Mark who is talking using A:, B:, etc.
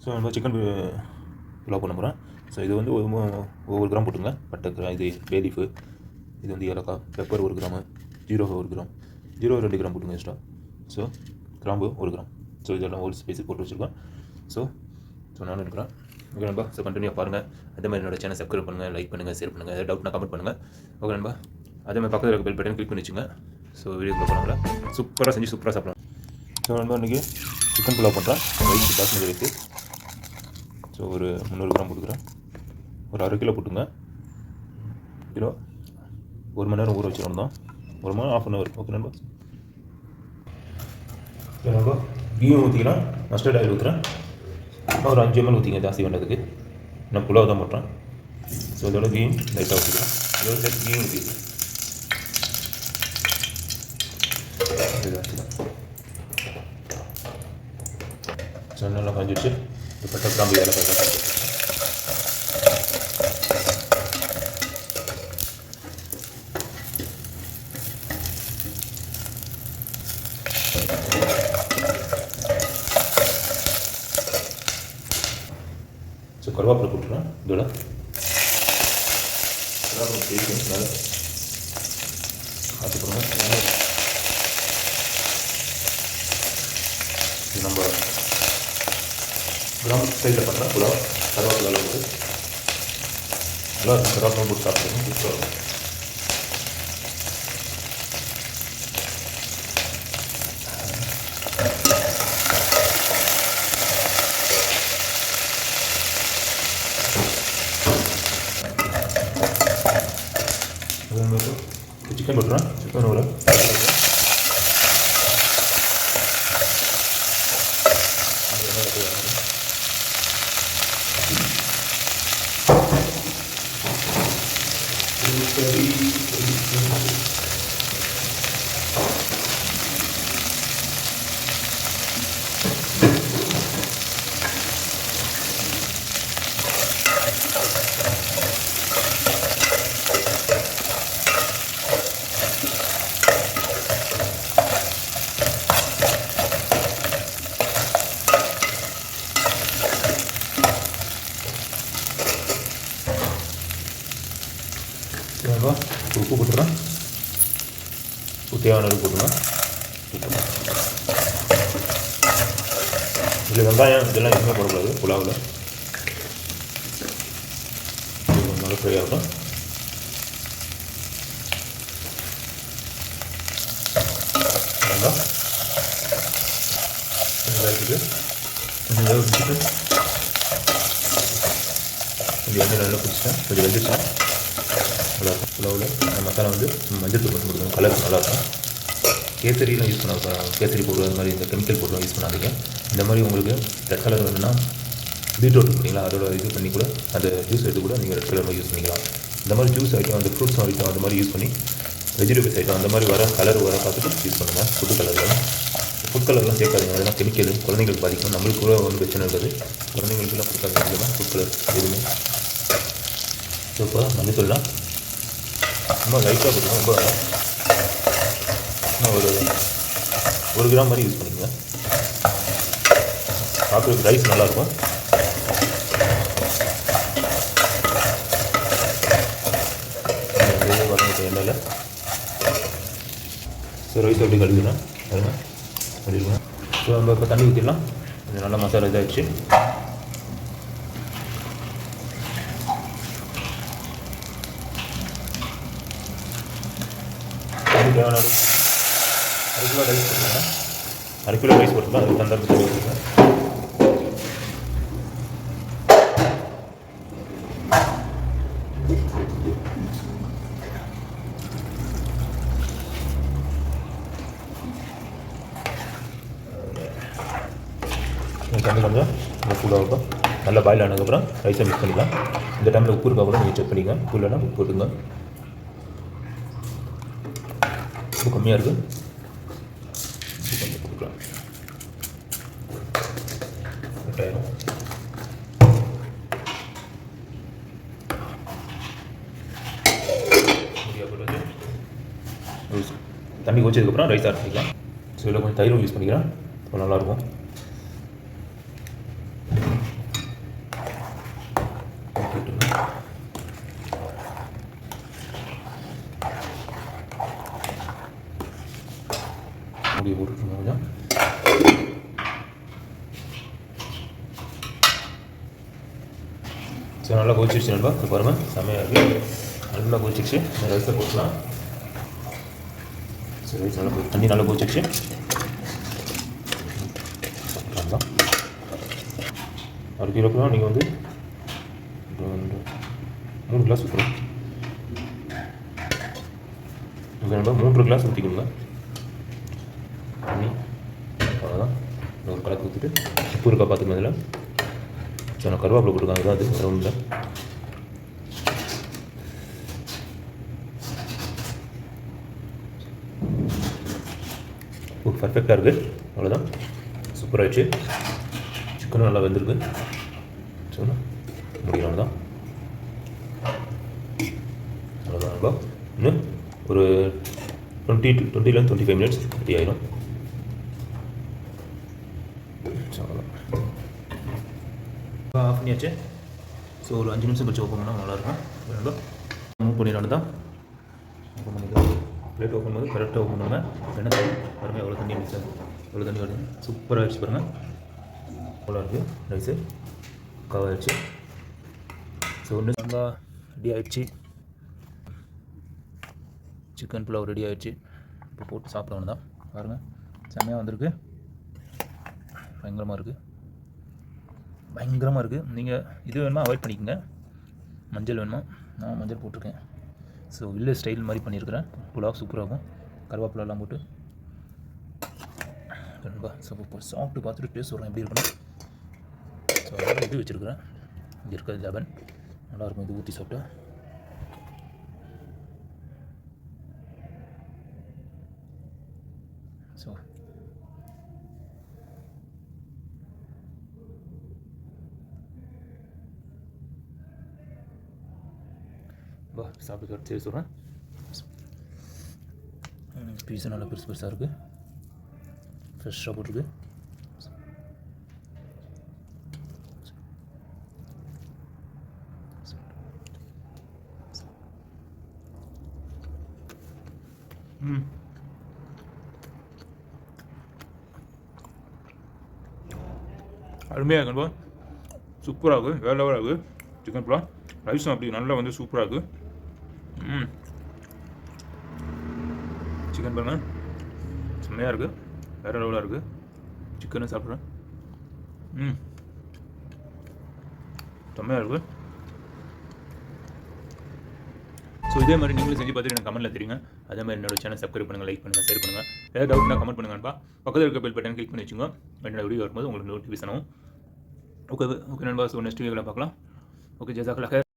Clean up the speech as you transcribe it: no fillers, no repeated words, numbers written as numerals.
A: So நம்ம chicken pulao பண்ண போகிறேன். ஸோ இது வந்து ஒவ்வொரு கிராம் போட்டுங்க. பட்டை, இது பே லீஃபு, இது வந்து ஏலக்காய், பெப்பர் 1 கிராமு, ஜீரகம் 1 கிராம், ஜீரகம் 2 கிராம் போட்டுங்க எக்ஸ்ட்ரா. ஸோ கிராம்பு 1 கிராம். ஸோ இதெல்லாம் ஹோல் ஸ்பைஸி போட்டு வச்சுருக்கேன். ஸோ நானும் இருக்கிறேன். ஓகே நண்பா. ஸோ கண்டினியூ பாருங்கள். அதே மாதிரி என்னோட சேனல் சப்ஸ்கிரைப் பண்ணுங்கள், லைக் பண்ணுங்கள், ஷேர் பண்ணுங்கள். ஏதாவது டவுட்னா கமெண்ட் பண்ணுங்கள். ஓகே நண்பா. அதே மாதிரி பக்கத்தில் இருக்க பெல் பட்டன் கிளிக் பண்ணி வச்சுங்க. ஸோ வீடியோக்குள்ள போனாங்களா சூப்பராக செஞ்சு சூப்பராக சாப்பிடலாம். ஸோ நண்பா இன்றைக்கி சிக்கன் புலாவ் பண்ணுறேன். Rice basmati rice. ஸோ ஒரு 300 கிராம் போட்டுக்கிறேன். ஒரு 1/2 கிலோ போட்டுங்க. கிலோ 1 மணி நேரம் ஊற வச்சுருவோம் தான். 1 மணி நேரம் 1/2 hour. ஓகே நண்பா. ஓகே நண்பா. கீயும் ஊற்றிக்கலாம். மஸ்டர்ட் ஆயில் ஊற்றுறேன். ஒரு 5 ml ஊற்றிங்க, ஜாஸ்தி வேண்டதுக்கு. நான் புலாவ் தான் போட்டுறேன். ஸோ இதோட கீயும் லைட்டாக ஊற்றிக்கலாம். அதோட சேர்த்து கீயும் ஊற்றிக்கலாம். ஸோ நல்லா காஞ்சிடுச்சு. பட்டை கிராம்பு ஏலக்காய் காஞ்சிடுச்சு. ஸோ கருவேப்பிலை போட்டுருவேன். இதோட கருவேப்பிலை சேர்த்து மேலே காய்ச்சிக்கிறோம். இது நம்ம கிராம ஸ்டைலில் பண்ணுற புலாவ். கருவேப்பிலை போட்டு நல்லா இருக்கும். கருவேப்பிலை போட்டு சாப்பிடுவோம். சூப்பராக இருக்கும். சிக்கன் போட்டுறேன். சிக்கன் ஒரு உப்பு போட்டுறேன். தேவையான அளவு போட்டுருவேன். இதில் வெங்காயம் இதெல்லாம் எதுவுமே போடக்கூடாது புலாவில். கொஞ்சம் நல்லா ஃப்ரை ஆகட்டும். இருக்குது கொஞ்சம் வேக வச்சுட்டு கொஞ்சம் எண்ணெய் நல்லா பிடிச்சிட்டேன். கொஞ்சம் வெந்துச்சேன். நல்லாயிருக்கும். புலாவில் மசாலா வந்து மஞ்சள் தூள் கொடுக்கணும். கலர் நல்லாயிருக்கும். கேசரிலாம் யூஸ் பண்ண, கேசரி பவுடர் அது மாதிரி இந்த கெமிக்கல் பவுடர்லாம் யூஸ் பண்ணாதீங்க. இந்த மாதிரி உங்களுக்கு ரெட் கலர் வேணும்னா பீட்ரூட் இருக்குங்களா, அதோட இது பண்ணி கூட அந்த ஜூஸ் எடுத்து கூட நீங்கள் ரெட் கலரில் யூஸ் பண்ணிக்கலாம். இந்த மாதிரி ஜூஸ் ஐட்டம், அந்த ஃப்ரூட்ஸ் ஐட்டம் அந்த மாதிரி யூஸ் பண்ணி வெஜிடபிள்ஸ் ஐட்டம் அந்த மாதிரி வர கலர் வர பார்த்துட்டு யூஸ் பண்ணுங்கள். ஃபுட் கலர்லாம் சேர்க்காதீங்க. அதெல்லாம் கெமிக்கல், குழந்தைங்களுக்கு பாதிக்கும். நம்மளுக்கு கூட ஒன்றும் பிரச்சனை இருக்காது. குழந்தைங்களுக்குலாம் கொடுக்காதீங்க ஃபுட் கலர் எதுவுமே. ஸோ இப்போ மஞ்சத்தூள்லாம் ரொம்ப லைட்டாக போட்டுக்கலாம். ரொம்ப ஒரு 1 கிராம் மாதிரி யூஸ் பண்ணிக்கோங்க. சாப்பிட்றதுக்கு ரைஸ் நல்லாயிருக்கும். வரணும் எண்ணெயில். ஸோ ரைஸ் எப்படி கழுவினா அதுங்க கழுவிடுவேன். ஸோ நம்ம இப்போ தண்ணி ஊற்றிடலாம். கொஞ்சம் நல்லா மசாலா இதாகிடுச்சு. தேவையான 1/2 கிலோ ரைஸ் போட்டுருக்கேன். 1/2 கிலோ ரைஸ் போட்டுருக்கேன். அதுக்கு தந்தாப்பு தண்ணி ஊற்றிருக்கேன். தண்ணி கொஞ்சம் சூடாகட்டும். நல்லா பாயில் ஆனதுக்கப்புறம் ரைஸை மிக்ஸ் பண்ணிக்கலாம். இந்த டைமில் உப்பு இருக்கா கூட நீங்கள் செக் பண்ணிங்க. உப்பு இல்லைன்னா உப்பு போட்டுங்க. உப்பு கம்மியாக இருக்குது. கொஞ்சம் கொடுக்கலாம். கட்டாயம் தண்ணி கொதிச்சதுக்கப்புறம் ரைஸ் ஆட் பண்ணிக்கலாம். ஸோ இதில் கொஞ்சம் தயிரும் யூஸ் பண்ணிக்கிறேன். நல்லாயிருக்கும். மூடியை போட்டுருக்கோம் கொஞ்சம். ஸோ நல்லா கொதிச்சிருச்சு நண்பா. இப்போ பாருங்கள் செம்மையாக இருக்குது. நல்லா கொதிச்சிருச்சு. ரைஸை போட்டுலாம். ஸோ ரைஸ் நல்லா தண்ணி நல்லா கொதிச்சிருச்சு. அதுதான் 1 கிலோக்கு நீங்கள் வந்து 3 கிளாஸ் ஊற்றணும். நண்பா 3 கிளாஸ் ஊற்றிக்கணுங்க தண்ணி. அவ்வளோதான். ஒரு கலக்கு ஊற்றிட்டு உப்பு இருக்கா பார்த்துக்கணும் அதில். ஸோ நான் கருவேப்பிலை போட்டுருக்காங்க தான் அது ரவுண்டில். உப்பு பர்ஃபெக்டாக இருக்குது. அவ்வளோதான். சூப்பராகிடுச்சு. சிக்கனும் நல்லா வெந்திருக்கு. ஸோ முடியும். அவ்வளோதான். அவ்வளோதான் நண்பா. இன்னும் ஒரு 20 to 25 மினிட்ஸ் ரெடி ஆகிடும். ஆஃப் பண்ணியாச்சு. ஸோ ஒரு 5 நிமிஷம் கழிச்சு ஓப்பன் பண்ணால் நல்லாயிருக்கும். வேணும் மூவ் பண்ணிடலாம் தான். ஓப்பன் பண்ணிக்கலாம். பிளேட் ஓப்பன் பண்ணி கரெக்டாக ஓப்பன் பண்ணுங்க. வெண்ணெய் பாருங்கள் எவ்வளோ தண்ணி மிக்ஸ் ஆகுது, எவ்வளோ தண்ணி வருது. சூப்பராக ஆகிடுச்சு பாருங்கள். அவ்வளோ இருக்குது ரைஸு ஆகிடுச்சு. ஸோ ஒன்று நல்லா ரெடி ஆகிடுச்சு. சிக்கன் புலாவ் ரெடி ஆகிடுச்சு. இப்போ போட்டு சாப்பிட வேணும் தான். பாருங்கள் செம்மையாக வந்திருக்கு. பயங்கரமாக இருக்குது. நீங்கள் இது வேணுமா அவாய்ட் பண்ணிக்கோங்க. மஞ்சள் வேணுமா? நான் மஞ்சள் போட்டிருக்கேன். ஸோ வில்லேஜ் ஸ்டைல் மாதிரி பண்ணியிருக்கிறேன். புலாவ் சூப்பராகும். கருவேப்பிலெல்லாம் போட்டு நண்பா. ஸோ இப்போ சாப்பிட்டு பார்த்துட்டு டேஸ்ட் வரும் எப்படி இருக்கணும். ஸோ அதனால் இது வச்சுருக்கிறேன். இங்கே இருக்கிறது லெமன் நல்லாயிருக்கும். இது ஊற்றி சாப்பிட்டா ஸோ வா சாப்பிட்டு சரி சொல்கிறேன். பீஸா நல்லா பெருசாக இருக்குது. ஃப்ரெஷ்ஷாக போட்டிருக்கு. அருமையாக இருக்குன்பா. சூப்பராக இருக்குது. வேறு லெவலாக இருக்குது சிக்கன் புலாவ். ரைஸும் அப்படி நல்லா வந்து சூப்பராக இருக்குது. சிக்கன் பாருங்க செம்மையாக இருக்குது. வேறு லெவலாக இருக்குது. சிக்கனும் சாப்பிட்றேன். செம்மையாக இருக்குது. ஸோ இதே மாதிரி நீங்களும் செஞ்சு பார்த்துட்டு எனக்கு கமெண்ட்டில் தெரியுங்க. அதே மாதிரி என்னோட சேனல் சப்ஸ்கிரைப் பண்ணுங்கள், லைக் பண்ணுங்கள், ஷேர் பண்ணுங்கள். ஏதாவது டவுட்னா கமெண்ட் பண்ணுங்கப்பா. பக்கத்தில் இருக்க பெல் பட்டன் கிளிக் பண்ணி வச்சுங்க. என்னோட வீடியோ வரும்போது உங்களுக்கு நோட்டிஃபிகேஷன் ஆகும். ஓகே நண்பா. ஸோ நெக்ஸ்ட் வீடியோவில் பார்க்கலாம். ஓகே ஜஸாக்கல்லாஹ்.